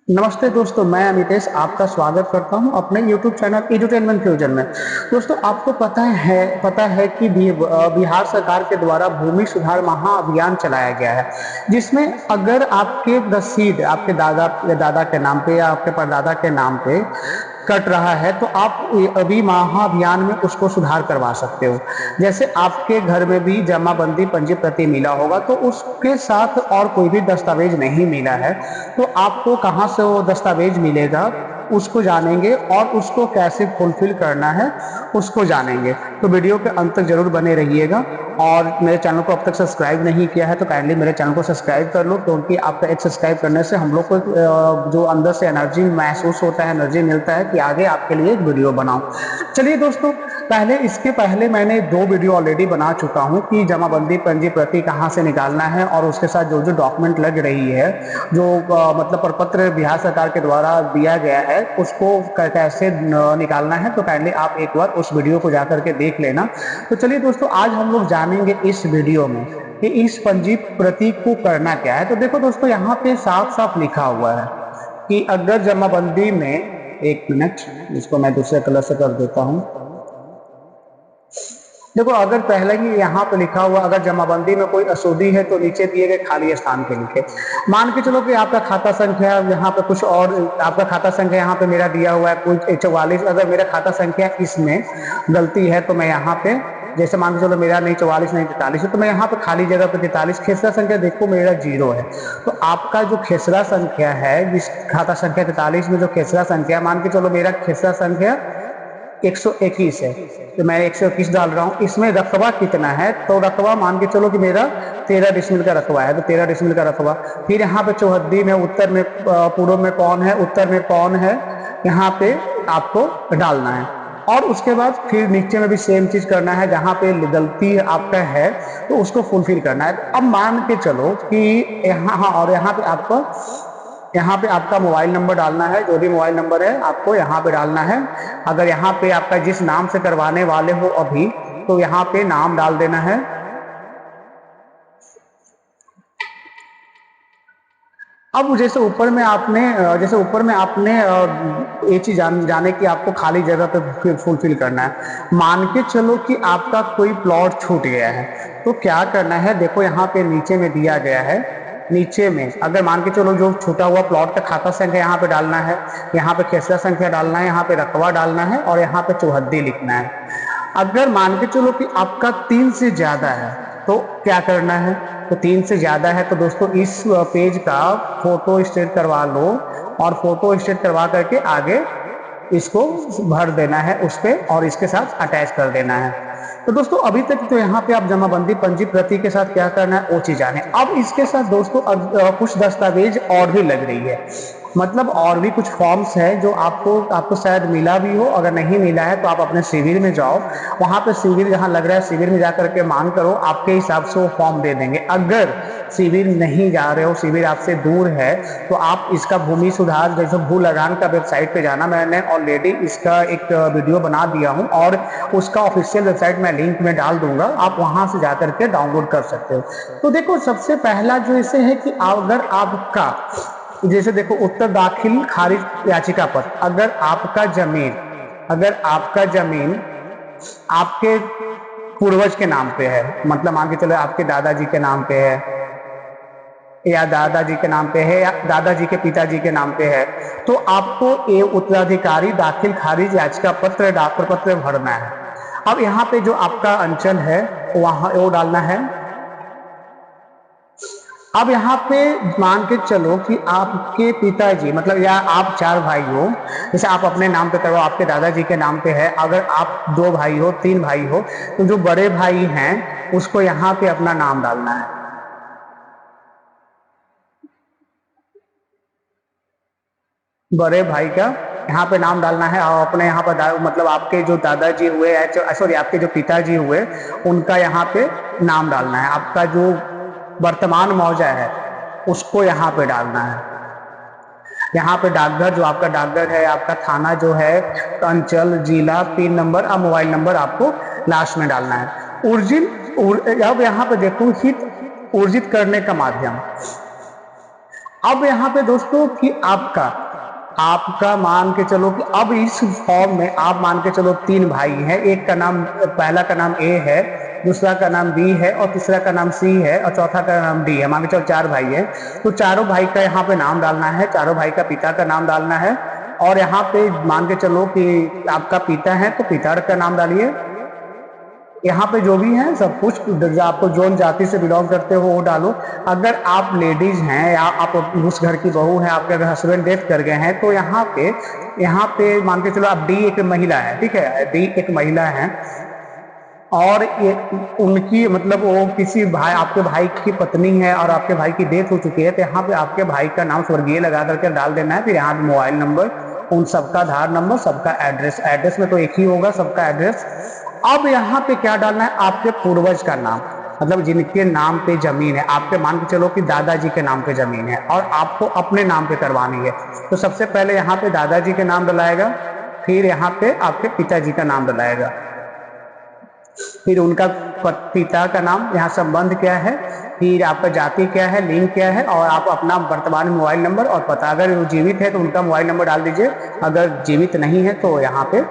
नमस्ते दोस्तों, मैं अमितेश आपका स्वागत करता हूं अपने यूट्यूब चैनल एडुटेनमेंट फ्यूजन में। दोस्तों, आपको पता है कि बिहार सरकार के द्वारा भूमि सुधार महाअभियान चलाया गया है, जिसमें अगर आपके रसीद आपके दादा के नाम पे या आपके परदादा के नाम पे कट रहा है, तो आप अभी महाअभियान में उसको सुधार करवा सकते हो। जैसे आपके घर में भी जमाबंदी पंजी प्रति मिला होगा, तो उसके साथ और कोई भी दस्तावेज नहीं मिला है, तो आपको कहाँ से वो दस्तावेज मिलेगा, उसको जानेंगे और उसको कैसे फुलफिल करना है, उसको जानेंगे। तो वीडियो के अंत तक जरूर बने रहिएगा। और मेरे चैनल को अब तक सब्सक्राइब नहीं किया है तो काइंडली मेरे चैनल को सब्सक्राइब कर लो, क्योंकि आपका एक सब्सक्राइब करने से हम लोग को जो अंदर से एनर्जी महसूस होता है, एनर्जी मिलता है कि आगे आपके लिए एक वीडियो बनाऊं। चलिए दोस्तों, इसके पहले मैंने 2 वीडियो ऑलरेडी बना चुका हूं कि जमाबंदी पंजी प्रति कहां से निकालना है और उसके साथ जो जो डॉक्यूमेंट लग रही है, जो मतलब प्रपत्र बिहार सरकार के द्वारा दिया गया है, उसको कैसे निकालना है। तो काइंडली आप एक बार उस वीडियो को जाकर के देख लेना। तो चलिए दोस्तों, आज हम लोग जानेंगे इस वीडियो में कि इस पंजी प्रति को करना क्या है। तो देखो दोस्तों, यहाँ पे साफ साफ लिखा हुआ है कि अगर जमाबंदी में, एक मिनट, इसको मैं दूसरे कलर से कर देता हूं। देखो, अगर पहले ही यहाँ पे लिखा हुआ अगर जमाबंदी में कोई अशुद्धि है तो नीचे दिए गए खाली स्थान पे लिखे। मान के चलो कि आपका खाता संख्या यहाँ पे कुछ और, आपका खाता संख्या यहाँ पे मेरा दिया हुआ है कुछ 44। अगर मेरा खाता संख्या इसमें गलती है तो मैं यहाँ पे, जैसे मान के चलो मेरा नहीं 44 नहीं 43 है, तो मैं यहाँ पे खाली जगह पे 43, खेसरा संख्या देखो मेरा 0 है। तो आपका जो खेसरा संख्या है, जिस खाता संख्या 43 में जो खेसरा संख्या, मान के चलो मेरा खेसरा संख्या 121 है, तो मैं 121 डाल रहा हूँ। इसमें रकबा कितना है, तो रकबा मान के चलो कि मेरा 13 डिसमिल का रकबा है, तो 13 डिसमिल का रकबा। फिर यहाँ पे चौहद्दी में उत्तर में पूर्व में कौन है, उत्तर में कौन है, यहाँ पे आपको डालना है। और उसके बाद फिर नीचे में भी सेम चीज करना है, जहां पे गलती आपका है तो उसको फुलफिल करना है। अब मान के चलो कि यहाँ, हाँ, और यहाँ पे आपका मोबाइल नंबर डालना है, जो भी मोबाइल नंबर है आपको यहाँ पे डालना है। अगर यहाँ पे आपका जिस नाम से करवाने वाले हो अभी, तो यहाँ पे नाम डाल देना है। अब जैसे ऊपर में आपने ये चीज जाने की आपको खाली जगह पे फुलफिल करना है। मान के चलो कि आपका कोई प्लॉट छूट गया है, तो क्या करना है, देखो यहाँ पे नीचे में दिया गया है। नीचे में अगर मान के चलो जो छूटा हुआ प्लॉट का खाता संख्या यहाँ पे डालना है, यहाँ पे खेसरा संख्या डालना है, यहाँ पे रकबा डालना है और यहाँ पे चौहद्दी लिखना है। अगर मान के चलो कि आपका 3 से ज्यादा है, तो क्या करना है, तो 3 से ज्यादा है तो दोस्तों इस पेज का फोटो स्टेट करवा लो, और फोटो स्टेट करवा करके आगे इसको भर देना है उस पे, और इसके साथ अटैच कर देना है। तो दोस्तों, अभी तक तो यहाँ पे आप जमाबंदी पंजी प्रति के साथ क्या करना है वो चीज जाने। अब इसके साथ दोस्तों कुछ दस्तावेज और भी लग रही है, मतलब और भी कुछ फॉर्म्स है जो आपको शायद मिला भी हो। अगर नहीं मिला है तो आप अपने शिविर में जाओ, वहां पे शिविर जहां लग रहा है शिविर में जाकर के मांग करो, आपके हिसाब से वो फॉर्म दे देंगे। अगर शिविर नहीं जा रहे हो, शिविर आपसे दूर है, तो आप इसका भूमि सुधार जैसे भू लगान का वेबसाइट पे जाना। मैंने ऑलरेडी इसका एक वीडियो बना दिया हूं और उसका ऑफिशियल वेबसाइट मैं लिंक में डाल दूंगा, आप वहां से जाकर के डाउनलोड कर सकते हो। तो देखो, सबसे पहला जो इसे है कि अगर आपका, जैसे देखो, उत्तर दाखिल खारिज याचिका पर अगर आपका जमीन आपके पूर्वज के नाम पे है, मतलब मान के चलो आपके दादाजी के नाम पे है, या दादाजी के नाम पे है, या दादाजी के पिताजी के नाम पे है, तो आपको ये उत्तराधिकारी दाखिल खारिज याचिका पत्र डाक पत्र भरना है। अब यहाँ पे जो आपका अंचल है वहां वो डालना है। अब यहाँ पे मान के चलो कि आपके पिताजी, मतलब या आप 4 भाई हो, जैसे आप अपने नाम पे करो, आपके दादाजी के नाम पे है। अगर आप 2 भाई हो, 3 भाई हो, तो जो बड़े भाई हैं उसको यहाँ पे अपना नाम डालना है। बड़े भाई का यहाँ पे नाम डालना है, और अपने यहाँ पर मतलब आपके जो दादाजी हुए, सॉरी, आपके जो पिताजी हुए उनका यहाँ पे नाम डालना है। आपका जो वर्तमान मौजा है उसको यहाँ पे डालना है। यहाँ पे डाकघर, जो आपका डाकघर है, आपका थाना जो है, अंचल, जिला, पिन नंबर और मोबाइल नंबर आपको लास्ट में डालना है। अब यहाँ पे देखो, हित उर्जित करने का माध्यम। अब यहाँ पे दोस्तों कि आपका आपका मान के चलो कि अब इस फॉर्म में आप मान के चलो 3 भाई हैं, एक का नाम पहला का नाम ए है, दूसरा का नाम बी है और तीसरा का नाम सी है और चौथा का नाम डी है। मान के चलो 4 भाई हैं, तो चारों भाई का यहाँ पे नाम डालना है, चारों भाई का पिता का नाम डालना है और यहाँ पे मान के चलो कि आपका पिता है तो पिता का नाम डालिए। यहाँ पे जो भी है सब कुछ आपको जोन जाति से बिलोंग करते हो वो डालो। अगर आप लेडीज हैं या आप उस घर की बहू हैं, आपके अगर हस्बैंड डेथ कर गए हैं तो यहाँ पे मान के चलो आप डी एक महिला है, ठीक है, डी एक महिला है और ये उनकी मतलब वो किसी भाई आपके भाई की पत्नी है और आपके भाई की डेथ हो चुकी है, तो यहाँ पे आपके भाई का नाम स्वर्गीय लगा करके डाल देना है। फिर यहाँ पे मोबाइल नंबर, उन सबका आधार नंबर, सबका एड्रेस, एड्रेस में तो एक ही होगा सबका एड्रेस। अब यहाँ पे क्या डालना है, आपके पूर्वज का नाम, मतलब जिनके नाम पे जमीन है, आपके मान के चलो कि दादाजी के नाम पे जमीन है और आपको अपने नाम पे करवानी है, तो सबसे पहले यहाँ पे दादाजी के नाम डलाएगा, फिर यहाँ पे आपके पिताजी का नाम डलाएगा, फिर उनका पिता का नाम, यहाँ संबंध क्या है, फिर आपका जाति क्या है, लिंग क्या है और आप अपना वर्तमान मोबाइल नंबर और पता। अगर वो जीवित है तो उनका मोबाइल नंबर डाल दीजिए, अगर जीवित नहीं है तो यहाँ पे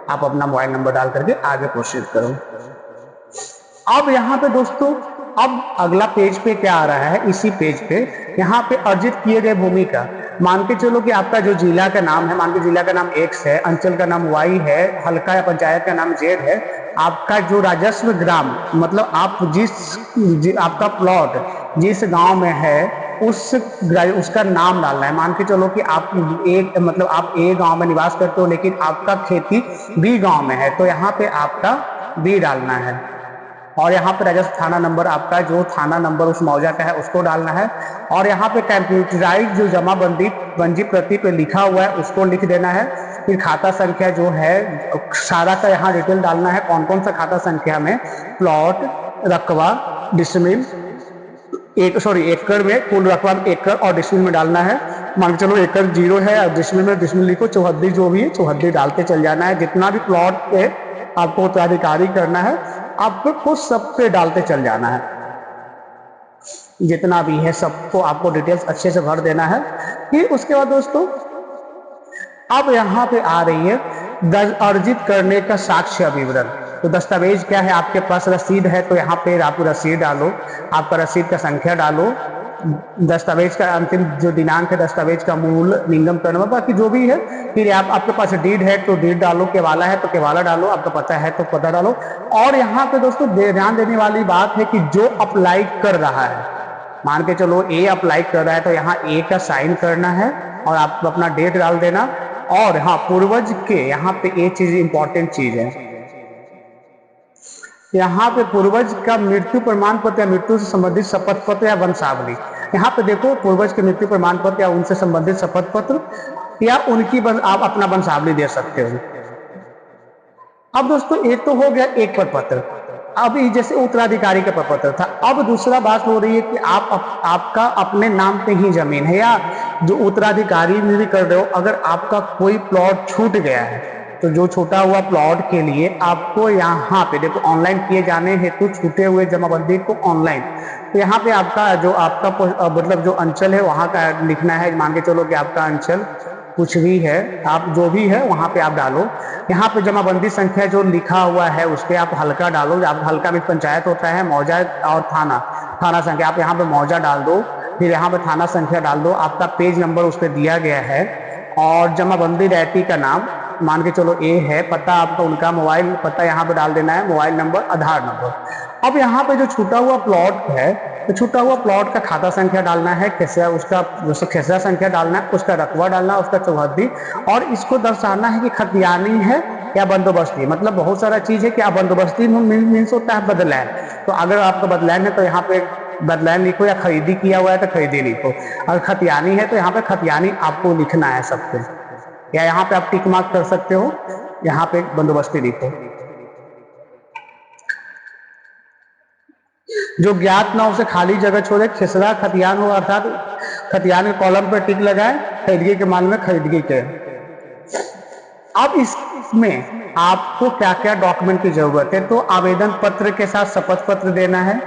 आप अपना मोबाइल नंबर डाल करके आगे प्रोसीड करो। अब यहाँ पे दोस्तों अब अगला पेज पे क्या आ रहा है, इसी पेज पे यहाँ पे अर्जित किए गए भूमि का मान के चलो कि आपका जो जिला का नाम है, मान के जिला का नाम X है, अंचल का नाम Y है, हल्का या पंचायत का नाम Z है, आपका जो राजस्व ग्राम मतलब आप आपका प्लॉट जिस गांव में है उसका नाम डालना है। मान के चलो कि आप आप ए गांव में निवास करते हो लेकिन आपका खेती बी गांव में है, तो यहाँ पे आपका बी डालना है और यहाँ पे राजस्व थाना नंबर, आपका जो थाना नंबर उस मौजा का है उसको डालना है और यहाँ पे कंप्यूटराइज जो जमाबंदी पंजी प्रति पे लिखा हुआ है उसको लिख देना है। फिर खाता संख्या जो है सारा का यहाँ डिटेल डालना है, कौन कौन सा खाता संख्या में प्लॉट, रकबा, डिसमिल, एकड़ में कुल रकबा एकड़ और डिसमिल में डालना है। मान के चलो एकड़ 0 है और डिसमिल में डिसमिल लिखो, चौहद्दी जो भी है चौहद्दी डालते चल जाना है। जितना भी प्लॉट पे आपको उत्तराधिकारी करना है आपको सब पे डालते चल जाना है, जितना भी है सबको आपको डिटेल्स अच्छे से भर देना है। फिर उसके बाद दोस्तों अब यहाँ पे आ रही है अर्जित करने का साक्ष्य विवरण। तो दस्तावेज क्या है, आपके पास रसीद है तो यहाँ पे आप रसीद डालो, आपका रसीद का संख्या डालो, दस्तावेज का अंतिम जो दिनांक है, दस्तावेज का मूल, निगम कर्म, बाकी जो भी है। फिर आपके पास डीड है तो डीड डालो, केवाला है तो केवाला डालो, आपका पता है तो पता डालो। और यहाँ पे दोस्तों ध्यान देने वाली बात है कि जो अप्लाई कर रहा है, मान के चलो ए अप्लाई कर रहा है तो यहाँ ए का साइन करना है और आप अपना डेट डाल देना। और हाँ, पूर्वज के यहाँ पे ये चीज इंपॉर्टेंट चीज है, यहाँ पे पूर्वज का मृत्यु प्रमाण पत्र या मृत्यु से संबंधित शपथ पत्र या वंशावली, यहाँ पे देखो पूर्वज के मृत्यु प्रमाण पत्र या उनसे संबंधित शपथ पत्र या उनकी आप अपना वंशावली दे सकते हो। अब दोस्तों एक तो हो गया एक प्रपत्र, अब जैसे उत्तराधिकारी का प्रपत्र था। अब दूसरा बात हो रही है कि आपका अपने नाम पे ही जमीन है या जो उत्तराधिकारी में भी कर रहे हो, अगर आपका कोई प्लॉट छूट गया है तो जो छूटा हुआ प्लॉट के लिए आपको यहाँ पे देखो ऑनलाइन किए जाने हेतु छूटे हुए जमाबंदी को ऑनलाइन, तो यहाँ पे आपका मतलब जो अंचल है वहाँ का लिखना है। मान के चलो कि आपका अंचल कुछ भी है, आप जो भी है वहाँ पे आप डालो। यहाँ पे जमाबंदी संख्या जो लिखा हुआ है उस पर आप हल्का डालो, आप हल्का में पंचायत होता है, मौजा और थाना संख्या आप यहाँ पे मौजा डाल दो, फिर यहाँ पे थाना संख्या डाल दो, आपका पेज नंबर उस पर दिया गया है और जमाबंदी रहती का नाम मान के चलो ए है, पता आपका उनका मोबाइल पता यहाँ पे डाल देना है, मोबाइल नंबर, आधार नंबर। अब यहाँ पे जो छूटा हुआ प्लॉट है तो छूटा हुआ प्लॉट का खाता संख्या डालना है, खेसरा संख्या डालना है, उसका रकबा डालना, उसका चौहद्दी, और इसको दर्शाना है कि खतियानी है या बंदोबस्ती। मतलब बहुत सारा चीज है कि बंदोबस्ती मीन्स होता है बदलैन, तो अगर आपका बदलैन है तो यहाँ पे बदलैन लिखो, या खरीदी किया हुआ है तो खरीदी लिखो। अगर खतियानी है तो यहाँ पे खतियानी आपको लिखना है सब पे, या यहाँ पे आप टिक मार्क कर सकते हो, यहाँ पे बंदोबस्ती लिखो। जो ज्ञात ना उसे खाली जगह छोड़े, खेसरा खतियान हो अर्थात खतियान के कॉलम पर टिक लगाए, खरीदगी के माल में खरीदगी के। अब इसमें आपको क्या क्या डॉक्यूमेंट की जरूरत है, तो आवेदन पत्र के साथ शपथ पत्र देना है,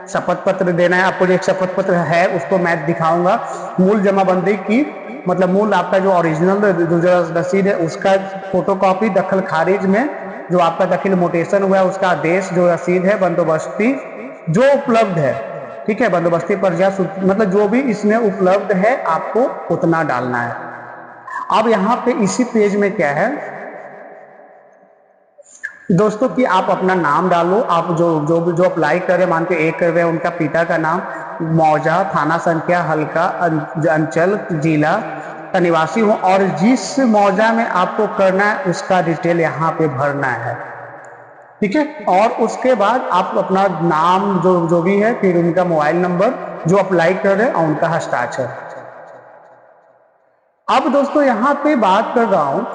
शपथ पत्र देना है आपको। जो एक शपथ पत्र है उसको मैं दिखाऊंगा। मूल जमाबंदी की मतलब मूल आपका जो ओरिजिनल जो रसीद है उसका फोटोकॉपी, दखल खारिज में जो आपका दखल मोटेशन हुआ है उसका आदेश, जो रसीद है, बंदोबस्ती जो उपलब्ध है, ठीक है, बंदोबस्ती पर मतलब जो भी इसमें उपलब्ध है आपको उतना डालना है। अब यहाँ पे इसी पेज में क्या है दोस्तों कि आप अपना नाम डालो। आप जो अप्लाई कर रहे हैं, मान के एक कर रहे हैं, उनका पिता का नाम, मौजा, थाना संख्या, हल्का, अंचल, जिला का निवासी हो, और जिस मौजा में आपको करना है उसका डिटेल यहाँ पे भरना है, ठीक है। और उसके बाद आप अपना नाम जो भी है, फिर उनका मोबाइल नंबर, जो अप्लाई कर रहे हैं, और उनका हस्ताक्षर। अब दोस्तों यहाँ पे बात कर रहा हूँ,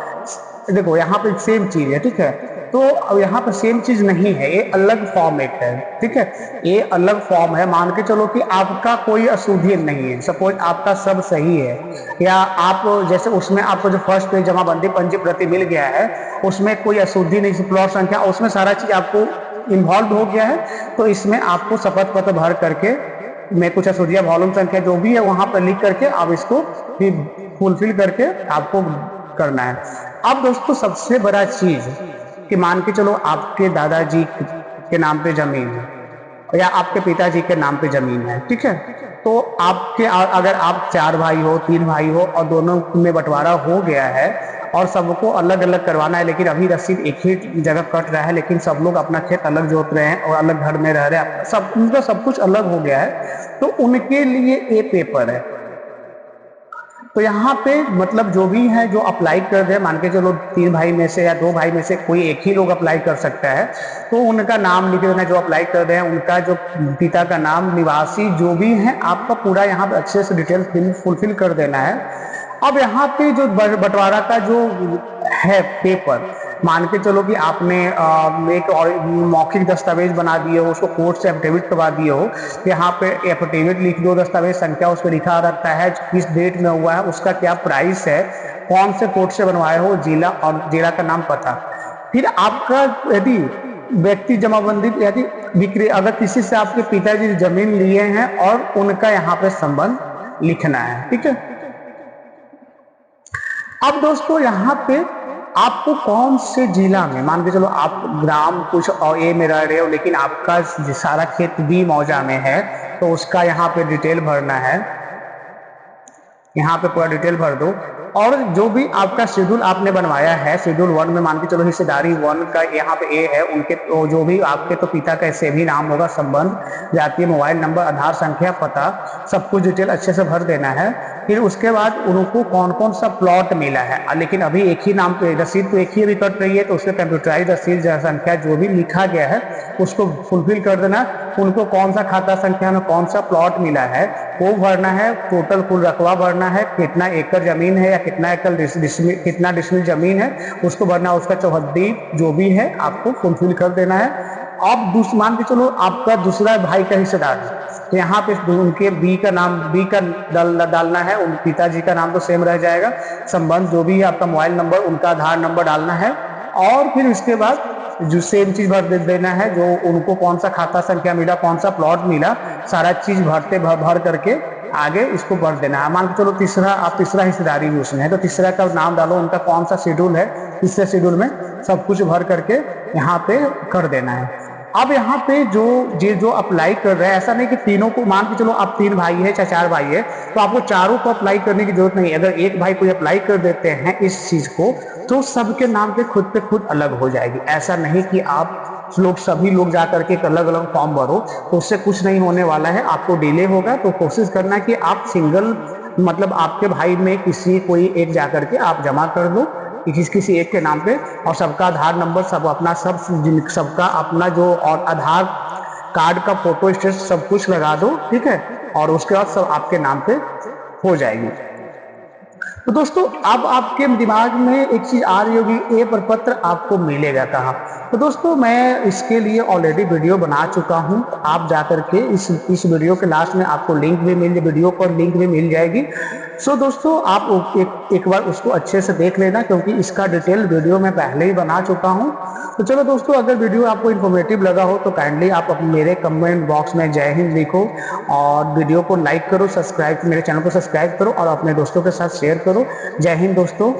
देखो यहाँ पे सेम चीज है, ठीक है। तो अब यहाँ पर सेम चीज नहीं है, ये अलग फॉर्मेट है, ठीक है। ये अलग फॉर्म है। मान के चलो कि आपका कोई अशुद्धि नहीं है, सपोज आपका सब सही है, या आप जैसे उसमें आपको जो फर्स्ट पेज जमाबंदी पंजी प्रति मिल गया है उसमें कोई अशुद्धि नहीं, प्लॉट संख्या उसमें सारा चीज आपको इन्वॉल्व हो गया है, तो इसमें आपको शपथ पत्र भर करके में कुछ अशुद्धियां, वॉल्यूम संख्या जो भी है वहां पर लिख करके आप इसको फुलफिल करके आपको करना है। अब दोस्तों सबसे बड़ा चीज कि मान के चलो आपके दादाजी के नाम पे जमीन है या आपके पिताजी के नाम पे जमीन है, ठीक है। तो आपके अगर आप 4 भाई हो, 3 भाई हो, और दोनों में बंटवारा हो गया है और सबको अलग अलग करवाना है, लेकिन अभी रसीद एक ही जगह कट रहा है, लेकिन सब लोग अपना खेत अलग जोत रहे हैं और अलग घर में रह रहे हैं, सब उनका सब कुछ अलग हो गया है, तो उनके लिए ये पेपर है। तो यहाँ पे मतलब जो भी है जो अप्लाई कर रहे हैं, मान के चलो 3 भाई में से या 2 भाई में से कोई एक ही लोग अप्लाई कर सकता है, तो उनका नाम लिख देना, जो अप्लाई कर रहे हैं उनका जो पिता का नाम, निवासी जो भी है, आपका पूरा यहाँ पे अच्छे से डिटेल फुलफिल कर देना है। अब यहाँ पे जो बंटवारा का जो है पेपर, मान के चलो कि आपने एक और मौखिक दस्तावेज बना दिए हो, उसको कोर्ट से एफिडेविट करवा दिए हो, यहाँ पे एफिडेविट लिख दो, दस्तावेज संख्या उस पर लिखा रहता है, किस डेट में हुआ है, उसका क्या प्राइस है, कौन से कोर्ट से बनवाए हो, जिला और जिला का नाम, पता। फिर आपका यदि व्यक्ति जमाबंदी यदि बिक्री, अगर किसी से आपके पिताजी जमीन लिए हैं और उनका यहाँ पे संबंध लिखना है, ठीक है। अब दोस्तों यहाँ पे आपको कौन से जिला में, मान के चलो आप ग्राम कुछ और ए में रह रहे हो, लेकिन आपका सारा खेत बी मौजा में है, तो उसका यहाँ पे डिटेल भरना है, यहाँ पे पूरा डिटेल भर दो। और जो भी आपका शेड्यूल आपने बनवाया है, शेड्यूल 1 में मान के चलो हिस्सेदारी 1 का यहाँ पे ए है, उनके तो जो भी आपके तो पिता का ऐसे भी नाम होगा, संबंध, जातीय, मोबाइल नंबर, आधार संख्या, पता, सब कुछ डिटेल अच्छे से भर देना है। फिर उसके बाद उनको कौन कौन सा प्लॉट मिला है, लेकिन अभी एक ही नाम पे रसीद तो एक ही अभी कट रही है, तो उसके कंप्यूटराइज रसीद संख्या जो भी लिखा गया है उसको फुलफिल कर देना। उनको कौन सा खाता संख्या में कौन सा प्लॉट मिला है वो भरना है, टोटल कुल रकबा भरना है, कितना एकड़ जमीन है या कितना एकड़ कितना डिसमिल जमीन है उसको भरना, उसका चौहद्दी जो भी है आपको फुलफिल कर देना है। अब मान के चलो आपका दूसरा भाई का हिस्सेदार है, तो यहाँ पे उनके बी का नाम, बी का डालना है, उन पिताजी का नाम तो सेम रह जाएगा, संबंध जो भी है, आपका मोबाइल नंबर, उनका आधार नंबर डालना है, और फिर उसके बाद जो सेम चीज भर देना है, जो उनको कौन सा खाता संख्या मिला, कौन सा प्लॉट मिला, सारा चीज भर करके आगे इसको भर देना है। मान के चलो तीसरा, आप तीसरा हिस्सेदारी भी उसमें है, तो तीसरा का नाम डालो, उनका कौन सा शेड्यूल है, तीसरे शेड्यूल में सब कुछ भर करके यहाँ पे कर देना है। अब यहाँ पे जो अप्लाई कर रहे हैं, ऐसा नहीं कि तीनों को, मान के चलो आप 3 भाई है, 4 भाई है, तो आपको चारों को अप्लाई करने की जरूरत नहीं है। अगर एक भाई कोई अप्लाई कर देते हैं इस चीज को, तो सबके नाम पे खुद अलग हो जाएगी। ऐसा नहीं कि आप सभी लोग जाकर के एक अलग अलग फॉर्म भरो, तो उससे कुछ नहीं होने वाला है, आपको डिले होगा। तो कोशिश करना कि आप सिंगल, मतलब आपके भाई में किसी कोई एक जाकर के आप जमा कर दो किसी एक के नाम पे, और सबका आधार नंबर, सब अपना सबका अपना जो और आधार कार्ड का फोटो स्टेट सब कुछ लगा दो, ठीक है, और उसके बाद सब आपके नाम पे हो जाएगी। तो दोस्तों अब आपके दिमाग में एक चीज़ आ रही होगी, ये प्रपत्र आपको मिलेगा कहाँ? तो दोस्तों मैं इसके लिए ऑलरेडी वीडियो बना चुका हूँ, तो आप जाकर के इस वीडियो के लास्ट में आपको लिंक भी वीडियो पर लिंक भी मिल जाएगी। सो दोस्तों आप एक बार उसको अच्छे से देख लेना, क्योंकि इसका डिटेल वीडियो मैं पहले ही बना चुका हूँ। तो चलो दोस्तों, अगर वीडियो आपको इन्फॉर्मेटिव लगा हो तो काइंडली आप मेरे कमेंट बॉक्स में जय हिंद लिखो, और वीडियो को लाइक करो, मेरे चैनल को सब्सक्राइब करो और अपने दोस्तों के साथ शेयर करो। जय हिंद दोस्तों।